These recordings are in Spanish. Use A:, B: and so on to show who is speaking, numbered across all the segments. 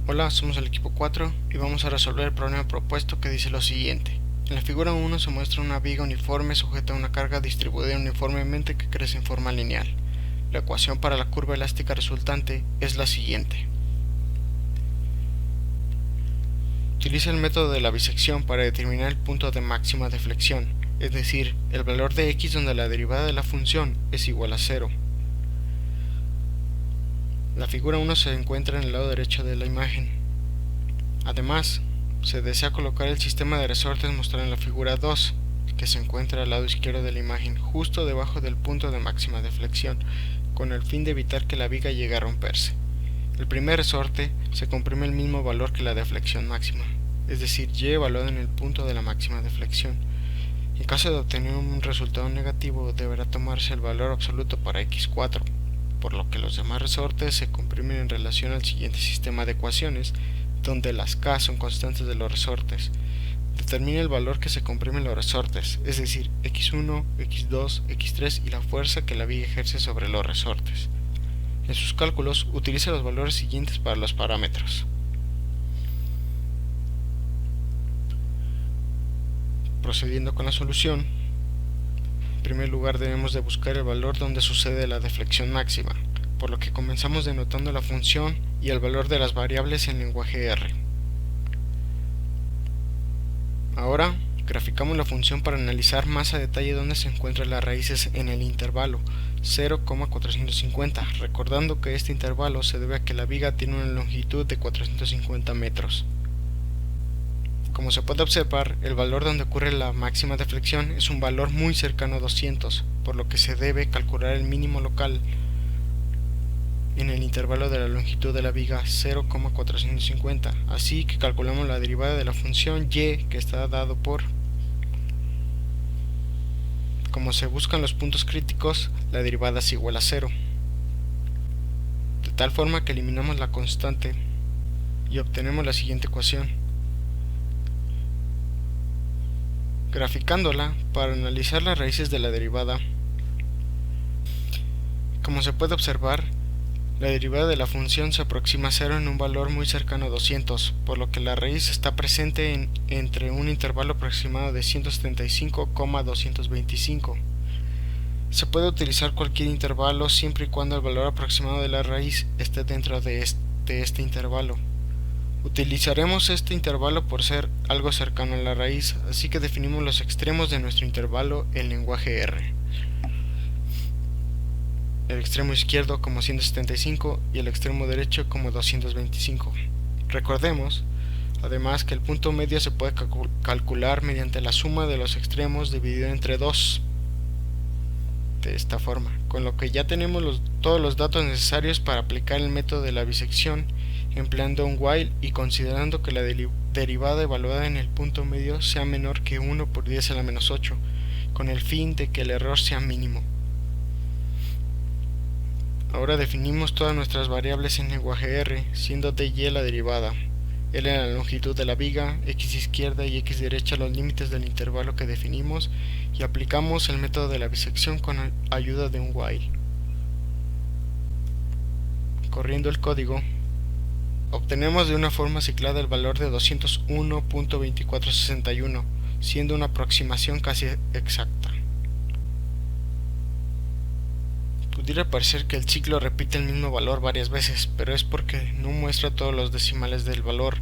A: Hola, somos el equipo 4 y vamos a resolver el problema propuesto que dice lo siguiente. En la figura 1 se muestra una viga uniforme sujeta a una carga distribuida uniformemente que crece en forma lineal. La ecuación para la curva elástica resultante es la siguiente. Utiliza el método de la bisección para determinar el punto de máxima deflexión, es decir, el valor de x donde la derivada de la función es igual a 0. La figura 1 se encuentra en el lado derecho de la imagen. Además, se desea colocar el sistema de resortes mostrado en la figura 2, que se encuentra al lado izquierdo de la imagen, justo debajo del punto de máxima deflexión, con el fin de evitar que la viga llegue a romperse. El primer resorte se comprime el mismo valor que la deflexión máxima, es decir, y evaluado en el punto de la máxima deflexión. En caso de obtener un resultado negativo, deberá tomarse el valor absoluto para x4, por lo que los demás resortes se comprimen en relación al siguiente sistema de ecuaciones, donde las k son constantes de los resortes. Determine el valor que se comprime en los resortes, es decir, x1, x2, x3 y la fuerza que la viga ejerce sobre los resortes. En sus cálculos, utilice los valores siguientes para los parámetros. Procediendo con la solución, en primer lugar debemos de buscar el valor donde sucede la deflexión máxima, por lo que comenzamos denotando la función y el valor de las variables en lenguaje R. Ahora, graficamos la función para analizar más a detalle dónde se encuentran las raíces en el intervalo 0,450, recordando que este intervalo se debe a que la viga tiene una longitud de 450 metros. Como se puede observar, el valor donde ocurre la máxima deflexión es un valor muy cercano a 200, por lo que se debe calcular el mínimo local en el intervalo de la longitud de la viga 0,450, así que calculamos la derivada de la función y, que está dado por. Como se buscan los puntos críticos, la derivada es igual a 0, de tal forma que eliminamos la constante y obtenemos la siguiente ecuación. Graficándola, para analizar las raíces de la derivada, como se puede observar, la derivada de la función se aproxima a 0 en un valor muy cercano a 200, por lo que la raíz está presente entre un intervalo aproximado de 175,225. Se puede utilizar cualquier intervalo siempre y cuando el valor aproximado de la raíz esté dentro de este intervalo. Utilizaremos este intervalo por ser algo cercano a la raíz, así que definimos los extremos de nuestro intervalo en lenguaje R. El extremo izquierdo como 175 y el extremo derecho como 225. Recordemos, además, que el punto medio se puede calcular mediante la suma de los extremos dividido entre 2, de esta forma, con lo que ya tenemos todos los datos necesarios para aplicar el método de la bisección empleando un while y considerando que la derivada evaluada en el punto medio sea menor que 1 por 10 a la menos 8, con el fin de que el error sea mínimo. Ahora definimos todas nuestras variables en lenguaje R, siendo dy la derivada, L la longitud de la viga, x izquierda y x derecha los límites del intervalo que definimos, y aplicamos el método de la bisección con ayuda de un while. Corriendo el código, obtenemos de una forma ciclada el valor de 201.2461, siendo una aproximación casi exacta. Pudiera parecer que el ciclo repite el mismo valor varias veces, pero es porque no muestra todos los decimales del valor.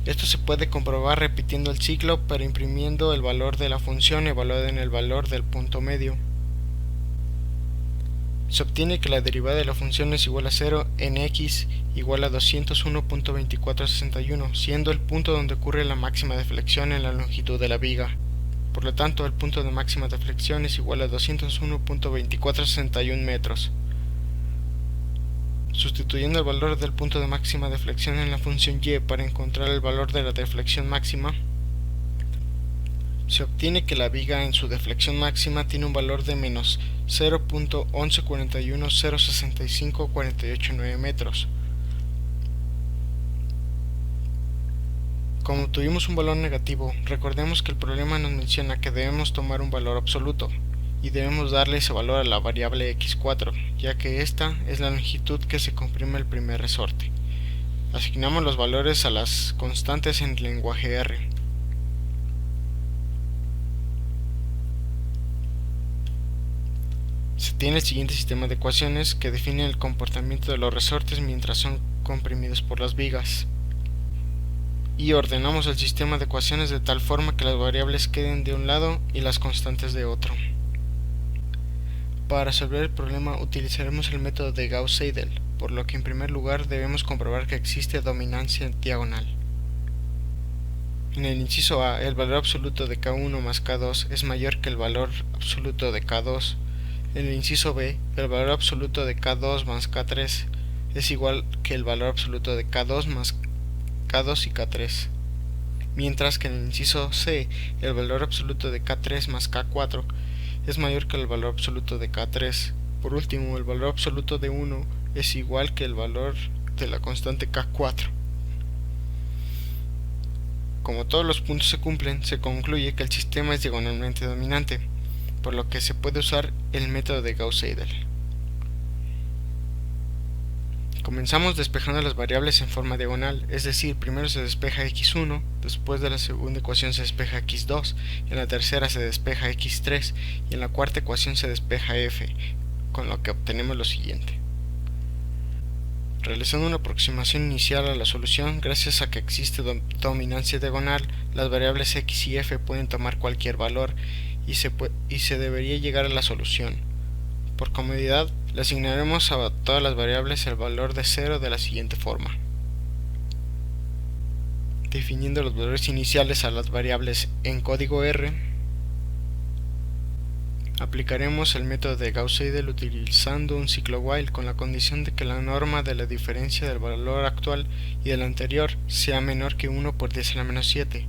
A: Esto se puede comprobar repitiendo el ciclo, pero imprimiendo el valor de la función evaluada en el valor del punto medio. Se obtiene que la derivada de la función es igual a 0 en x igual a 201.2461, siendo el punto donde ocurre la máxima deflexión en la longitud de la viga. Por lo tanto, el punto de máxima deflexión es igual a 201.2461 metros. Sustituyendo el valor del punto de máxima deflexión en la función y para encontrar el valor de la deflexión máxima, se obtiene que la viga en su deflexión máxima tiene un valor de menos 0.1141065.489 metros. Como tuvimos un valor negativo, recordemos que el problema nos menciona que debemos tomar un valor absoluto y debemos darle ese valor a la variable x4, ya que esta es la longitud que se comprime el primer resorte. Asignamos los valores a las constantes en el lenguaje R. Se tiene el siguiente sistema de ecuaciones que definen el comportamiento de los resortes mientras son comprimidos por las vigas. Y ordenamos el sistema de ecuaciones de tal forma que las variables queden de un lado y las constantes de otro. Para resolver el problema utilizaremos el método de Gauss-Seidel, por lo que en primer lugar debemos comprobar que existe dominancia diagonal. En el inciso A, el valor absoluto de K1 más K2 es mayor que el valor absoluto de K2. En el inciso B, el valor absoluto de K2 más K3 es igual que el valor absoluto de K2 más K2 y K3. Mientras que en el inciso C, el valor absoluto de K3 más K4 es mayor que el valor absoluto de K3. Por último, el valor absoluto de 1 es igual que el valor de la constante K4. Como todos los puntos se cumplen, se concluye que el sistema es diagonalmente dominante, por lo que se puede usar el método de Gauss-Seidel. Comenzamos despejando las variables en forma diagonal, es decir, primero se despeja x1, después de la segunda ecuación se despeja x2, en la tercera se despeja x3 y en la cuarta ecuación se despeja f, con lo que obtenemos lo siguiente. Realizando una aproximación inicial a la solución, gracias a que existe dominancia diagonal, las variables x y f pueden tomar cualquier valor y se debería llegar a la solución. Por comodidad, le asignaremos a todas las variables el valor de 0 de la siguiente forma. Definiendo los valores iniciales a las variables en código R, aplicaremos el método de Gauss-Seidel utilizando un ciclo while con la condición de que la norma de la diferencia del valor actual y del anterior sea menor que 1 por 10 a la menos 7.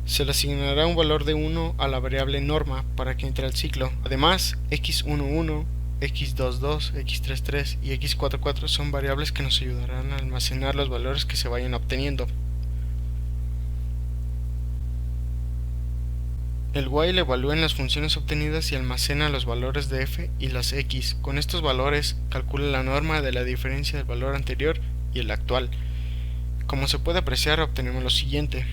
A: Se le asignará un valor de 1 a la variable norma para que entre al ciclo. Además, x11, x22, x33 y x44 son variables que nos ayudarán a almacenar los valores que se vayan obteniendo. El while evalúa en las funciones obtenidas y almacena los valores de f y las x. Con estos valores calcula la norma de la diferencia del valor anterior y el actual. Como se puede apreciar, obtenemos lo siguiente.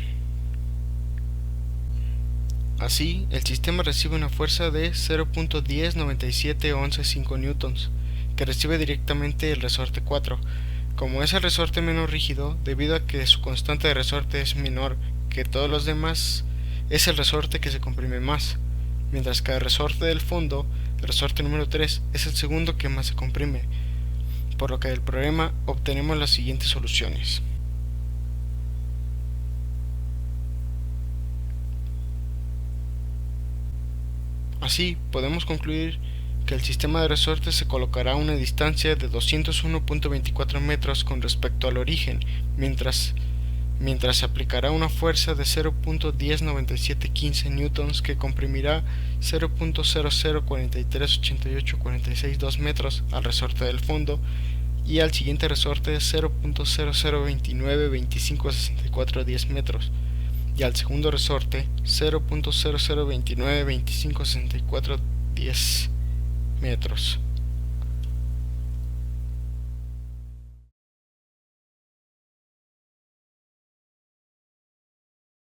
A: Así, el sistema recibe una fuerza de 0.109715 newtons, que recibe directamente el resorte 4. Como es el resorte menos rígido, debido a que su constante de resorte es menor que todos los demás, es el resorte que se comprime más, mientras que el resorte del fondo, el resorte número 3, es el segundo que más se comprime, por lo que del problema obtenemos las siguientes soluciones. Así, podemos concluir que el sistema de resortes se colocará a una distancia de 201.24 metros con respecto al origen, mientras se aplicará una fuerza de 0.109715 newtons que comprimirá 0.00438846.2 metros al resorte del fondo y al siguiente resorte 0.0029256410 metros y al segundo resorte 0.0029256410 metros.